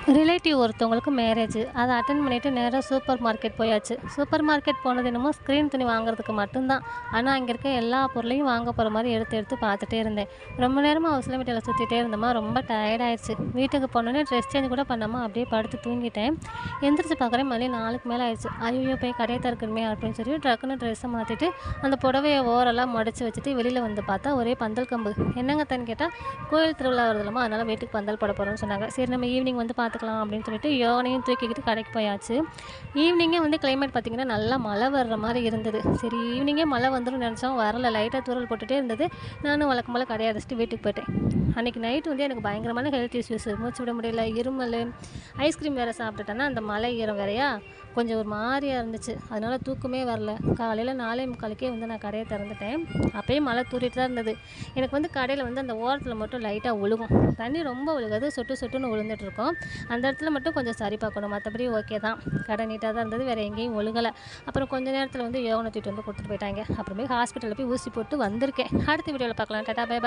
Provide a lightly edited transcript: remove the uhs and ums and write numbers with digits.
Relative ஒருத்தவங்களுக்கு marriage. அத attend பண்ணிட்டு நேரா சூப்பர் மார்க்கெட் போயாச்சு. சூப்பர் மார்க்கெட் போனது என்னமோ ஸ்க்ரீன் துணி வாங்குறதுக்கு மட்டும் தான். ஆனா, அங்க இருக்க எல்லா பொருளையும் வாங்க போற மாரி எடுத்து எடுத்து பார்த்துட்டே இருந்தேன். ரொம்ப நேரமா ஹவுஸ்ல மீட்டில சுத்திட்டே இருந்தோமா, ரொம்ப டயர்ட் ஆயிருச்சு. வீட்டுக்கு போனோனே ட்ரெஸ் சேஞ்ச் கூட பண்ணாம அப்படியே படுத்து தூங்கிட்டேன். எந்திரிச்சு பார்க்குறேன் மணி 4க்கு மேல ஆயிடுச்சு. ஐய்யயோ! போய் கடைய திறக்கணுமே அப்படின்னு சொல்லி டக்குன்னு ட்ரெஸ்ஸ மாத்திட்டு, அந்த புடவைய ஓரெல்லாம் மடிச்சு வச்சுட்டு வெளியில வந்து பார்த்தா ஒரே பந்தல் கம்பு. என்னங்க அத்தன்னு கேட்டா, கோயில் திருவிழா வருதுல்லம்மா, அதனால வீட்டுக்கு பந்தல் போட போறோம்ன்னு சொன்னாங்க. சரி நம்ம ஈவினிங் வந்து பார்த்துக்கலாம் அப்படின்னு சொல்லிட்டு யோகனையும் தூக்கிக்கிட்டு கடைக்கு போயாச்சு. ஈவினிங்கே வந்து கிளைமேட் பார்த்தீங்கன்னா, நல்லா மழை வர்ற மாரி இருந்தது. சரி ஈவினிங்கே மழை வந்துரும்னு நெனச்சோம். வரல. லைட்டா தூறல் போட்டுட்டே இருந்தது. நானும் வழக்கம் போல கடைய அடைச்சிட்டு வீட்டுக்கு போயிட்டேன். அன்னைக்கு நைட் வந்து எனக்கு பயங்கரமான ஹெல்த் இஷ்யூஸ். மூச்சு விட முடியல, இருமல், ஐஸ்கிரீம் வேற சாப்பிட்டுட்டேன்னா, அந்த மழை ஈரம் வேறயா, கொஞ்சம் ஒரு மாரியா இருந்துச்சு. அதனால தூக்கமே வரல. காலையில 4:45க்கே வந்து நான் கடைய திறந்துட்டேன். அப்பயும் மழை தூறிட்டு தான் இருந்தது. எனக்கு வந்து கடையில வந்து அந்த ஓரத்தில மட்டும் லைட்டா ஒழுகும். தண்ணி ரொம்ப ஒழுகாது. சொட்டு சொட்டுன்னு விழுந்துட்டு இருக்கும். அந்த இடத்துல மட்டும் கொஞ்சம் சரி பார்க்கணும். மற்றபடி ஓகே தான். கடை நீட்டா தான் இருந்தது. வேற எங்கேயும் ஒழுகல. அப்புறம் கொஞ்ச நேரத்தில வந்து யோகன தூக்கிட்டு வந்து குடுத்துட்டு போயிட்டாங்க. அப்புறமே ஹாஸ்பிட்டல்ல போய் ஊசி போட்டு வந்திருக்கேன். அடுத்த வீடியோல பார்க்கலாம். Tata bye by.